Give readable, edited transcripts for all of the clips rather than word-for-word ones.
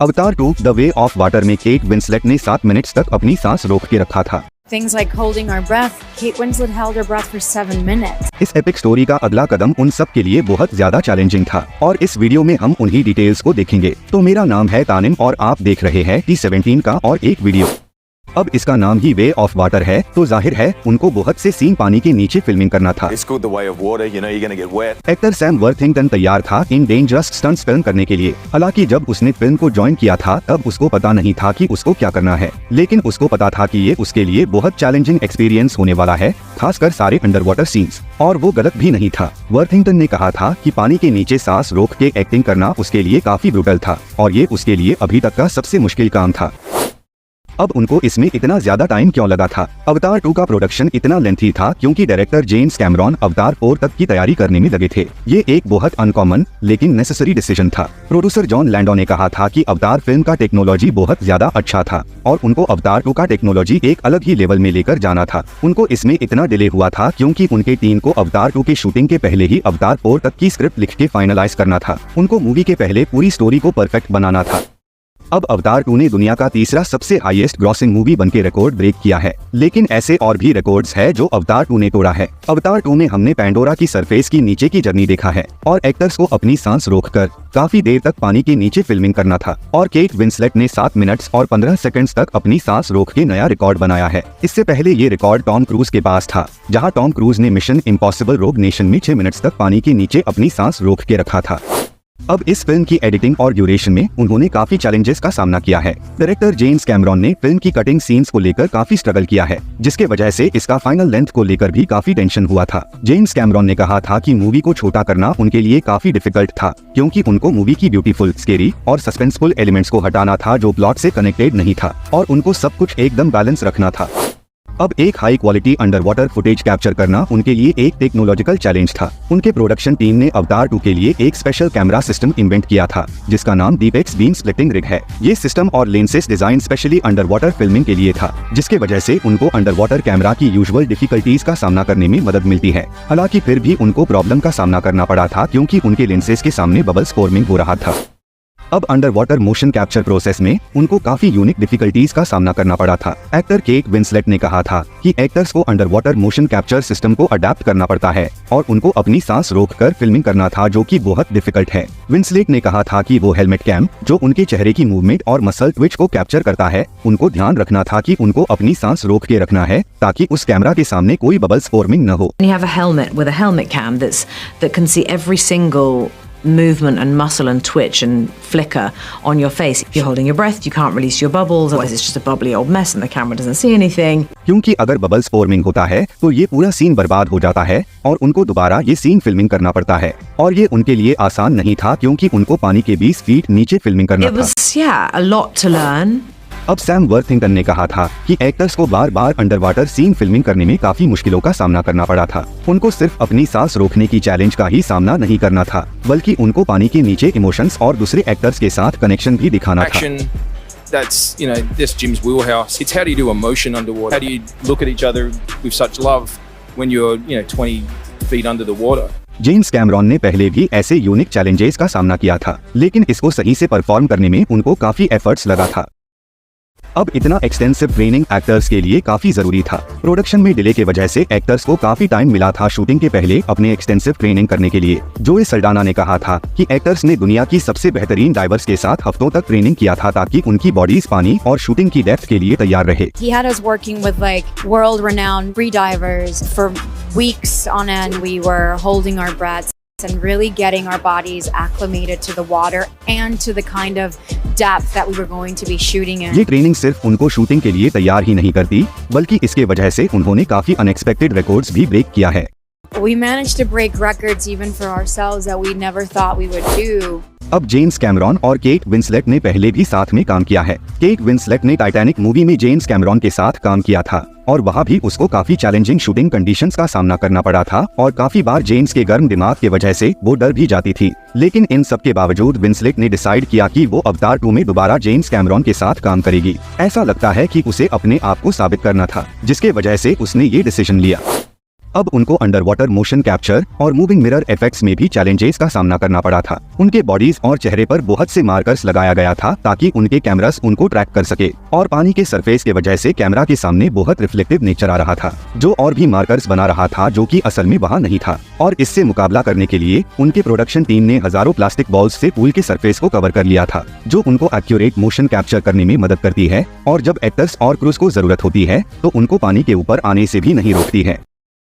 अवतार 2 the way of water में Kate Winslet ने 7 मिनट्स तक अपनी सांस रोक के रखा था। Things like holding our breath. Kate Winslet held her breath for 7 minutes. इस एपिक स्टोरी का अगला कदम उन सब के लिए बहुत ज्यादा चैलेंजिंग था और इस वीडियो में हम उन्हीं डिटेल्स को देखेंगे। तो मेरा नाम है तानिम और आप देख रहे हैं T17 का और एक वीडियो। अब इसका नाम ही वे ऑफ वाटर है तो जाहिर है उनको बहुत से सीन पानी के नीचे फिल्मिंग करना था। एक्टर सैम वर्थिंगटन तैयार था इन डेंजरस स्टंट्स फिल्म करने के लिए। हालांकि जब उसने फिल्म को ज्वाइन किया था तब उसको पता नहीं था कि उसको क्या करना है, लेकिन उसको पता था कि ये उसके लिए बहुत चैलेंजिंग एक्सपीरियंस होने वाला है, खासकर सारे अंडर वाटर सीन्स। और वो गलत भी नहीं था। वर्थिंगटन ने कहा था कि पानी के नीचे सांस रोक के एक्टिंग करना उसके लिए काफी ब्रूटल था और ये उसके लिए अभी तक का सबसे मुश्किल काम था। अब उनको इसमें इतना ज्यादा टाइम क्यों लगा था? अवतार 2 का प्रोडक्शन इतना लेंथी था क्योंकि डायरेक्टर जेम्स कैमरॉन अवतार 4 तक की तैयारी करने में लगे थे। ये एक बहुत अनकॉमन लेकिन नेसेसरी डिसीजन था। प्रोड्यूसर जॉन लैंडो ने कहा था कि अवतार फिल्म का टेक्नोलॉजी बहुत ज्यादा अच्छा था और उनको अवतार 2 का टेक्नोलॉजी एक अलग ही लेवल में लेकर जाना था। उनको इसमें इतना डिले हुआ था क्योंकि उनके टीम को अवतार 2 के शूटिंग के पहले ही अवतार 4 तक की स्क्रिप्ट लिख के फाइनलाइज करना था। उनको मूवी के पहले पूरी स्टोरी को परफेक्ट बनाना था। अब अवतार 2 ने दुनिया का तीसरा सबसे हाईएस्ट ग्रॉसिंग मूवी बनके रिकॉर्ड ब्रेक किया है, लेकिन ऐसे और भी रिकॉर्ड्स है जो अवतार 2 ने तोड़ा है। अवतार 2 में हमने पैंडोरा की सरफेस की नीचे की जर्नी देखा है और एक्टर्स को अपनी सांस रोककर काफी देर तक पानी के नीचे फिल्मिंग करना था और केट विंसलेट ने 7 मिनट्स और 15 सेकंड्स तक अपनी सांस रोक के नया रिकॉर्ड बनाया है। इससे पहले ये रिकॉर्ड टॉम क्रूज के पास था, जहाँ टॉम क्रूज ने मिशन इम्पॉसिबल रोग नेशन में 6 मिनट्स तक पानी के नीचे अपनी सांस रोक के रखा था। अब इस फिल्म की एडिटिंग और ड्यूरेशन में उन्होंने काफी चैलेंजेस का सामना किया है। डायरेक्टर जेम्स कैमरॉन ने फिल्म की कटिंग सीन्स को लेकर काफी स्ट्रगल किया है, जिसके वजह से इसका फाइनल लेंथ को लेकर भी काफी टेंशन हुआ था। जेम्स कैमरॉन ने कहा था कि मूवी को छोटा करना उनके लिए काफी डिफिकल्ट था क्योंकि उनको मूवी की ब्यूटीफुल, स्केरी और सस्पेंसफुल एलिमेंट्स को हटाना था जो प्लॉट से कनेक्टेड नहीं था और उनको सब कुछ एकदम बैलेंस रखना था। अब एक high quality under water footage capture करना उनके लिए एक टेक्नोलॉजिकल चैलेंज था। उनके प्रोडक्शन टीम ने अवतार 2 के लिए एक स्पेशल कैमरा सिस्टम इन्वेंट किया था जिसका नाम डीपेक्स बीम स्प्लिटिंग रिग है। ये सिस्टम और lenses design specially under water filming के लिए था, जिसके वजह से उनको अंडर वाटर कैमरा की यूजुअल डिफिकल्टीज का सामना करने में मदद मिलती है। हालांकि फिर भी उनको प्रॉब्लम का सामना करना पड़ा था क्योंकि उनके लेंसेस के सामने बबल्स फॉर्मिंग हो रहा था। अब under water motion capture process में उनको काफी यूनिक डिफिकल्टीज का सामना करना पड़ा था। एक्टर केट विंसलेट ने कहा था कि एक्टर्स को under water motion capture system को अडेप्ट करना पड़ता है और उनको अपनी सांस रोककर फिल्मिंग करना था, जो कि बहुत डिफिकल्ट है। विंसलेट ने कहा था कि वो हेलमेट कैम जो उनके चेहरे की मूवमेंट और मसल ट्विच को कैप्चर करता है, उनको ध्यान रखना था कि उनको अपनी सांस रोक के रखना है ताकि उस कैमरा के सामने कोई बबल्स फॉर्मिंग न हो। You have a helmet with a helmet cam that can see every single movement and muscle and twitch and flicker on your face. If you're holding your breath, you can't release your bubbles, otherwise it's just a bubbly old mess and the camera doesn't see anything. क्योंकि अगर bubbles forming होता है तो ये पूरा scene बर्बाद हो जाता है और उनको दोबारा ये सीन फिल्मिंग करना पड़ता है और ये उनके लिए आसान नहीं था क्योंकि उनको पानी के 20 फीट नीचे फिल्मिंग करना था। Yeah, a lot to learn. अब सैम वर्थिंगटन ने कहा था कि एक्टर्स को बार बार अंडर वाटर सीन फिल्मिंग करने में काफी मुश्किलों का सामना करना पड़ा था। उनको सिर्फ अपनी सांस रोकने की चैलेंज का ही सामना नहीं करना था, बल्कि उनको पानी के नीचे इमोशंस और दूसरे एक्टर्स के साथ कनेक्शन भी दिखाना था। That's, you know, this Jim's wheelhouse. It's how do you do emotion underwater? How do you look at each other with such love when you're, 20 feet under the water? James Cameron ने पहले भी ऐसे unique challenges का सामना किया था, लेकिन इसको सही से परफॉर्म करने में उनको काफी एफर्ट्स लगा था। अब इतना एक्सटेंसिव ट्रेनिंग एक्टर्स के लिए काफी जरूरी था। प्रोडक्शन में डिले के वजह से एक्टर्स को काफी टाइम मिला था शूटिंग के पहले अपने एक्सटेंसिव ट्रेनिंग करने के लिए। जोए सल्डाना ने कहा था कि एक्टर्स ने दुनिया की सबसे बेहतरीन डाइवर्स के साथ हफ्तों तक ट्रेनिंग किया था ताकि उनकी बॉडीज पानी और शूटिंग की डेप्थ के लिए तैयार रहे। He had us working with like world-renowned free divers for weeks on end. We were holding our breaths and really getting our bodies acclimated to the water and to the kind of depth that we were going to be shooting in. ये training सिर्फ उनको shooting के लिए तैयार ही नहीं करती, बल्कि इसके वजह से उन्होंने काफी अनएक्सपेक्टेड रिकॉर्ड्स भी ब्रेक किया है। We managed to break records even for ourselves that we never thought we would do. अब जेम्स कैमरॉन और केट विंसलेट ने पहले भी साथ में काम किया है। केट विंसलेट ने टाइटैनिक मूवी में जेम्स कैमरॉन के साथ काम किया था और वहाँ भी उसको काफी चैलेंजिंग शूटिंग कंडीशंस का सामना करना पड़ा था और काफी बार जेम्स के गर्म दिमाग की वजह से वो डर भी जाती थी। लेकिन इन सब के बावजूद विंसलेट ने डिसाइड किया कि वो अवतार 2 में दोबारा जेम्स कैमरॉन के साथ काम करेगी। ऐसा लगता है कि उसे अपने आप को साबित करना था, जिसके वजह से उसने ये डिसीजन लिया। अब उनको अंडर वाटर मोशन कैप्चर और मूविंग मिरर इफेक्ट्स में भी चैलेंजेस का सामना करना पड़ा था। उनके बॉडीज और चेहरे पर बहुत से मार्कर्स लगाया गया था ताकि उनके कैमरास उनको ट्रैक कर सके, और पानी के सरफेस के वजह से कैमरा के सामने बहुत रिफ्लेक्टिव नेचर आ रहा था, जो और भी मार्कर्स बना रहा था जो कि असल में वहाँ नहीं था। और इससे मुकाबला करने के लिए उनके प्रोडक्शन टीम ने हजारों प्लास्टिक बॉल्स से पूल के सरफेस को कवर कर लिया था, जो उनको एक्यूरेट मोशन कैप्चर करने में मदद करती है, और जब एक्टर्स और क्रूज को जरूरत होती है तो उनको पानी के ऊपर आने से भी नहीं रोकती है।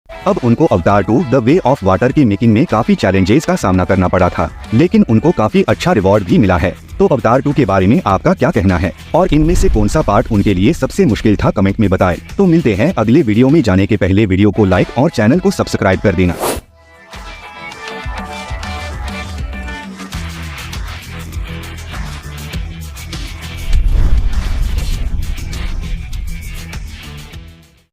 अब उनको अवतार 2 द वे ऑफ वाटर की मेकिंग में काफी चैलेंजेस का सामना करना पड़ा था, लेकिन उनको काफी अच्छा रिवॉर्ड भी मिला है। तो अवतार 2 के बारे में आपका क्या कहना है, और इनमें से कौन सा पार्ट उनके लिए सबसे मुश्किल था, कमेंट में बताएं। तो मिलते हैं अगले वीडियो में। जाने के पहले वीडियो को लाइक और चैनल को सब्सक्राइब कर देना।